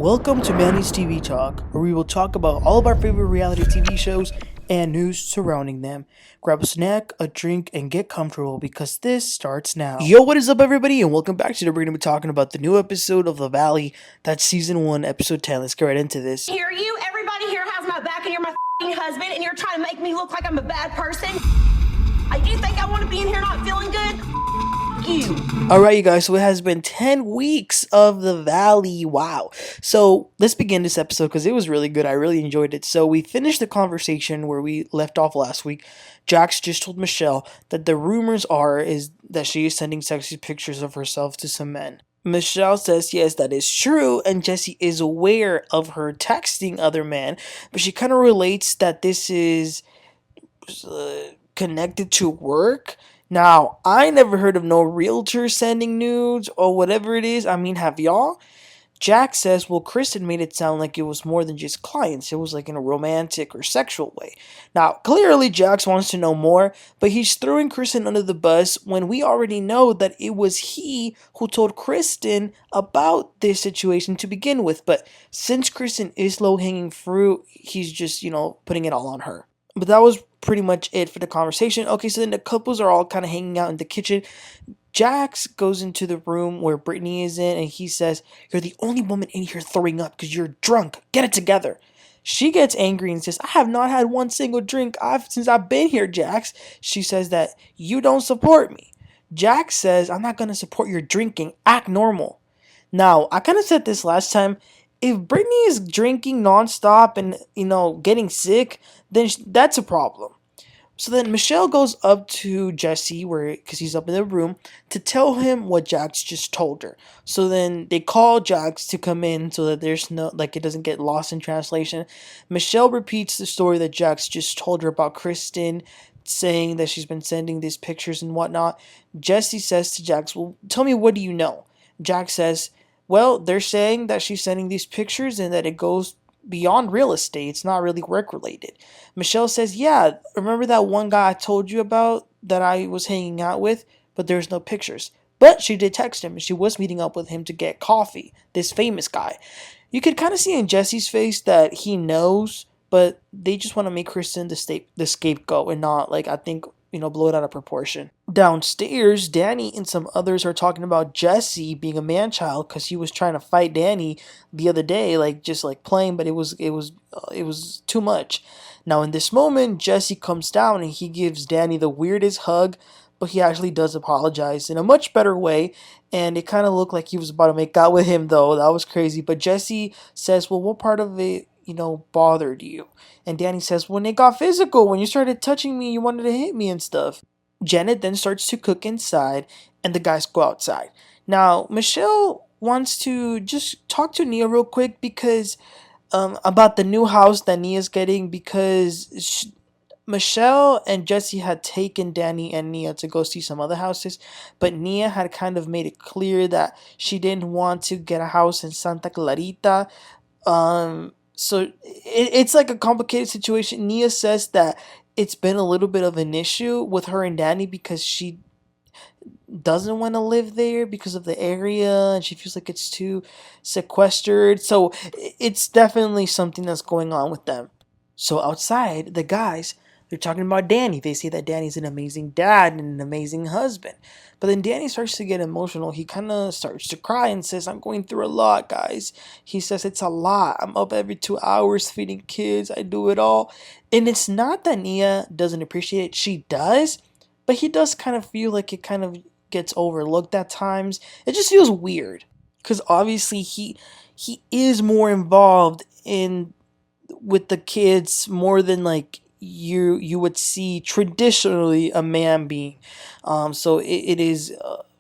Welcome to Manny's TV Talk, where we will talk about all of our favorite reality TV shows and news surrounding them. Grab a snack, a drink, and get comfortable because this starts now. Yo, what is up, everybody, and welcome back to the. We're going to be talking about the new episode of The Valley. That's season 1, episode 10. Let's get right into this. Hear you? Everybody here has my back, and you're my husband, and you're trying to make me look like I'm a bad person. I do think I want to be in here not feeling good. You. Alright, you guys, so it has been 10 weeks of The Valley. Wow. So let's begin this episode because it was really good. I really enjoyed it. So we finished the conversation where we left off last week. Jax just told Michelle that the rumors is that she is sending sexy pictures of herself to some men. Michelle says yes, that is true, and Jesse is aware of her texting other men, but she kind of relates that this is connected to work. Now, I never heard of no realtor sending nudes or whatever it is. I mean, have y'all? Jack says, well, Kristen made it sound like it was more than just clients. It was like in a romantic or sexual way. Now, clearly Jax wants to know more, but he's throwing Kristen under the bus when we already know that it was he who told Kristen about this situation to begin with. But since Kristen is low-hanging fruit, he's just, putting it all on her. But that was pretty much it for the conversation. Okay, so then the couples are all kind of hanging out in the kitchen. Jax goes into the room where Brittany is in, and he says, you're the only woman in here throwing up because you're drunk. Get it together. She gets angry and says, I have not had one single drink since I've been here, Jax. She says that you don't support me. Jax says, I'm not going to support your drinking. Act normal. Now, I kind of said this last time. If Brittany is drinking nonstop and, getting sick, then that's a problem. So then Michelle goes up to Jesse, because he's up in the room, to tell him what Jax just told her. So then they call Jax to come in so that there's it doesn't get lost in translation. Michelle repeats the story that Jax just told her about Kristen, saying that she's been sending these pictures and whatnot. Jesse says to Jax, well, tell me, what do you know? Jax says, well, they're saying that she's sending these pictures and that it goes beyond real estate. It's not really work related. Michelle says, yeah, remember that one guy I told you about that I was hanging out with, but there's no pictures. But she did text him and she was meeting up with him to get coffee, this famous guy. You could kind of see in Jesse's face that he knows, but they just want to make Kristen the scapegoat and not, I think, blow it out of proportion. Downstairs, Danny and some others are talking about Jesse being a man-child because he was trying to fight Danny the other day, just playing, but it was too much. Now, in this moment, Jesse comes down and he gives Danny the weirdest hug, but he actually does apologize in a much better way, and it kind of looked like he was about to make out with him, though. That was crazy. But Jesse says, well, what part of it bothered you? And Danny says, when it got physical, when you started touching me, you wanted to hit me and stuff. Janet then starts to cook inside, and the guys go outside. Now, Michelle wants to just talk to Nia real quick because about the new house that Nia's getting, because Michelle and Jesse had taken Danny and Nia to go see some other houses, but Nia had kind of made it clear that she didn't want to get a house in Santa Clarita. So it's a complicated situation. Nia says that it's been a little bit of an issue with her and Danny because she doesn't want to live there because of the area and she feels like it's too sequestered. So it's definitely something that's going on with them. So outside, the guys, they're talking about Danny. They say that Danny's an amazing dad and an amazing husband. But then Danny starts to get emotional. He kind of starts to cry and says, I'm going through a lot, guys. He says, it's a lot. I'm up every 2 hours feeding kids. I do it all. And it's not that Nia doesn't appreciate it. She does. But he does kind of feel like it kind of gets overlooked at times. It just feels weird. Because obviously he is more involved with the kids more than you would see traditionally a man being. So it is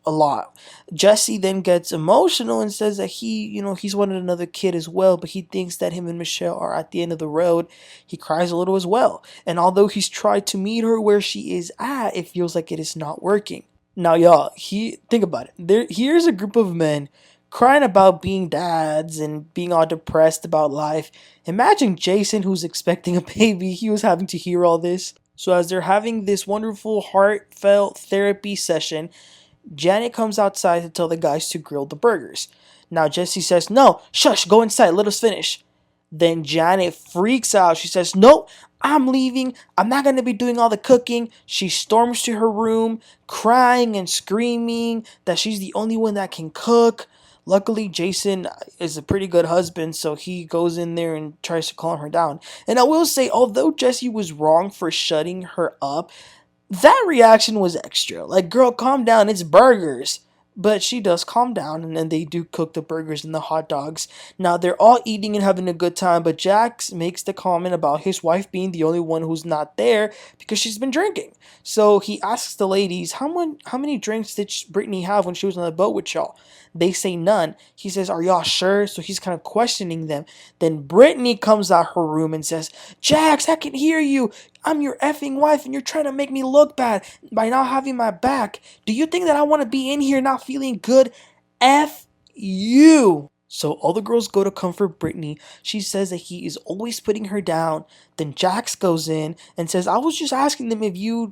a lot. Jesse then gets emotional and says that he's wanted another kid as well, but he thinks that him and Michelle are at the end of the road. He cries a little as well. And although he's tried to meet her where she is at, it feels like it is not working. Now, y'all, think about it. Here's a group of men crying about being dads and being all depressed about life. Imagine Jason, who's expecting a baby. He was having to hear all this. So as they're having this wonderful heartfelt therapy session, Janet comes outside to tell the guys to grill the burgers. Now Jesse says, no, shush, go inside, let us finish. Then Janet freaks out. She says, nope, I'm leaving. I'm not going to be doing all the cooking. She storms to her room, crying and screaming that she's the only one that can cook. Luckily, Jason is a pretty good husband, so he goes in there and tries to calm her down. And I will say, although Jesse was wrong for shutting her up, that reaction was extra. Like, girl, calm down. It's burgers. But she does calm down, and then they do cook the burgers and the hot dogs. Now, they're all eating and having a good time, but Jax makes the comment about his wife being the only one who's not there because she's been drinking. So he asks the ladies, how many drinks did Brittany have when she was on the boat with y'all? They say none. He says, are y'all sure? So he's kind of questioning them. Then Brittany comes out her room and says, Jax, I can hear you. I'm your effing wife and you're trying to make me look bad by not having my back. Do you think that I want to be in here not feeling good? F you. So all the girls go to comfort Brittany. She says that he is always putting her down. Then Jax goes in and says, I was just asking them if you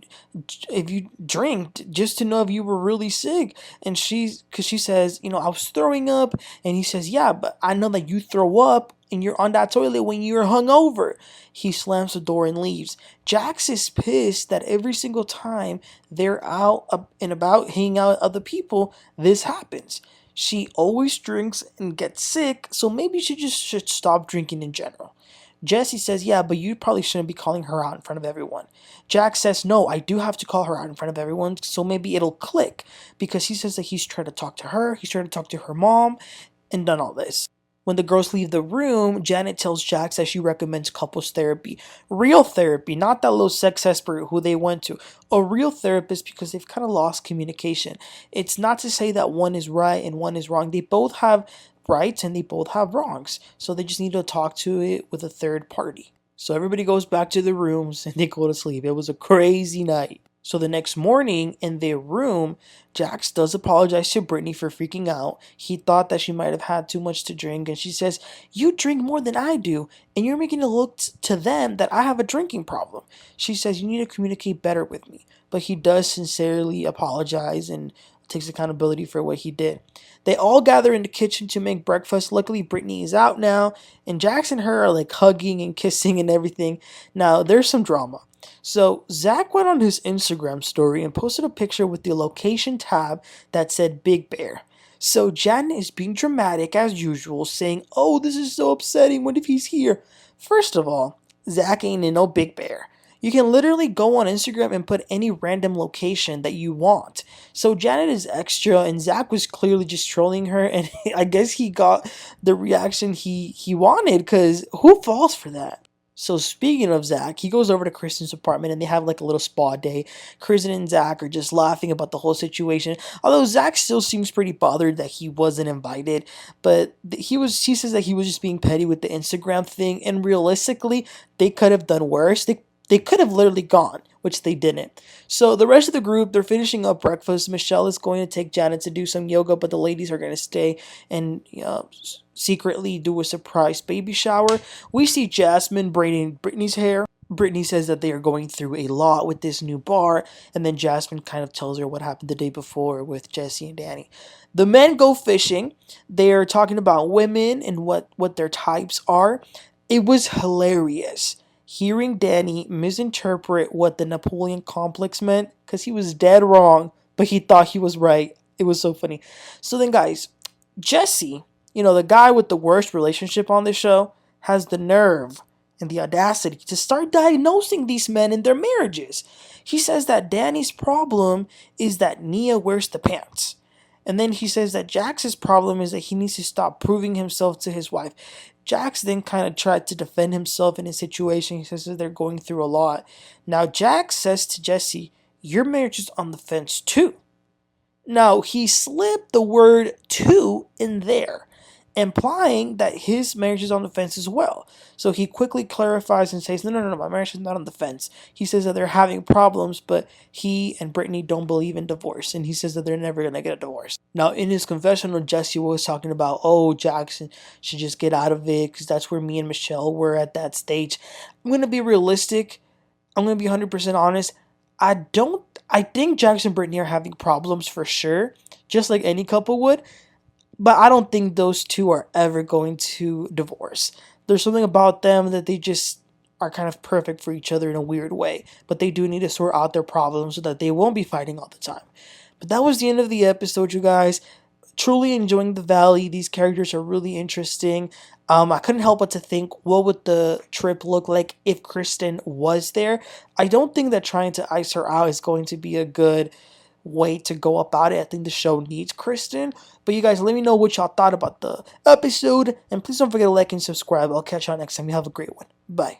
drank just to know if you were really sick. And she says, I was throwing up. And he says, yeah, but I know that you throw up and you're on that toilet when you're hungover. He slams the door and leaves. Jax is pissed that every single time they're out and about hanging out with other people, this happens. She always drinks and gets sick, so maybe she just should stop drinking in general. Jesse says, yeah, but you probably shouldn't be calling her out in front of everyone. Jack says, no, I do have to call her out in front of everyone, so maybe it'll click. Because he says that he's tried to talk to her, he's tried to talk to her mom, and done all this. When the girls leave the room, Janet tells Jax that she recommends couples therapy. Real therapy, not that little sex expert who they went to. A real therapist because they've kind of lost communication. It's not to say that one is right and one is wrong. They both have rights and they both have wrongs. So they just need to talk to it with a third party. So everybody goes back to their rooms and they go to sleep. It was a crazy night. So the next morning in their room, Jax does apologize to Brittany for freaking out. He thought that she might have had too much to drink, and she says, you drink more than I do, and you're making it look to them that I have a drinking problem. She says, you need to communicate better with me. But he does sincerely apologize and takes accountability for what he did. They all gather in the kitchen to make breakfast. Luckily, Brittany is out now, and Jax and her are like hugging and kissing and everything. Now, there's some drama. So Zach went on his Instagram story and posted a picture with the location tab that said Big Bear. So Janet is being dramatic as usual, saying, oh, this is so upsetting, what if he's here? First of all, Zach ain't in no Big Bear. You can literally go on Instagram and put any random location that you want. So Janet is extra and Zach was clearly just trolling her, and I guess he got the reaction he wanted, because who falls for that? So speaking of Zach, he goes over to Kristen's apartment and they have like a little spa day. Kristen and Zach are just laughing about the whole situation. Although Zach still seems pretty bothered that he wasn't invited. But he says that he was just being petty with the Instagram thing. And realistically, they could have done worse. They could have literally gone, which they didn't. So the rest of the group, they're finishing up breakfast. Michelle is going to take Janet to do some yoga, but the ladies are going to stay and secretly do a surprise baby shower. We see Jasmine braiding Brittany's hair. Brittany says that they are going through a lot with this new bar, and then Jasmine kind of tells her what happened the day before with Jesse and Danny. The men go fishing. They are talking about women and what their types are. It was hilarious hearing Danny misinterpret what the Napoleon complex meant, because he was dead wrong, but he thought he was right. It was so funny. So then, guys, Jesse, the guy with the worst relationship on the show, has the nerve and the audacity to start diagnosing these men in their marriages. He says that Danny's problem is that Nia wears the pants. And then he says that Jax's problem is that he needs to stop proving himself to his wife. Jax then kind of tried to defend himself in his situation. He says that they're going through a lot. Now, Jax says to Jesse, your marriage is on the fence too. Now, he slipped the word "to" in there, implying that his marriage is on the fence as well. So he quickly clarifies and says, no, my marriage is not on the fence. He says that they're having problems, but he and Brittany don't believe in divorce, and he says that they're never going to get a divorce. Now, in his confessional, Jesse was talking about, Jackson should just get out of it, because that's where me and Michelle were at that stage. I'm going to be realistic. I'm going to be 100% honest. I think Jackson and Brittany are having problems for sure, just like any couple would. But I don't think those two are ever going to divorce. There's something about them that they just are kind of perfect for each other in a weird way. But they do need to sort out their problems so that they won't be fighting all the time. But that was the end of the episode, you guys. Truly enjoying the valley. These characters are really interesting. I couldn't help but to think, what would the trip look like if Kristen was there? I don't think that trying to ice her out is going to be a good way to go about it. I think the show needs Kristen. But you guys, let me know what y'all thought about the episode. And please don't forget to like and subscribe. I'll catch y'all next time. You have a great one. Bye.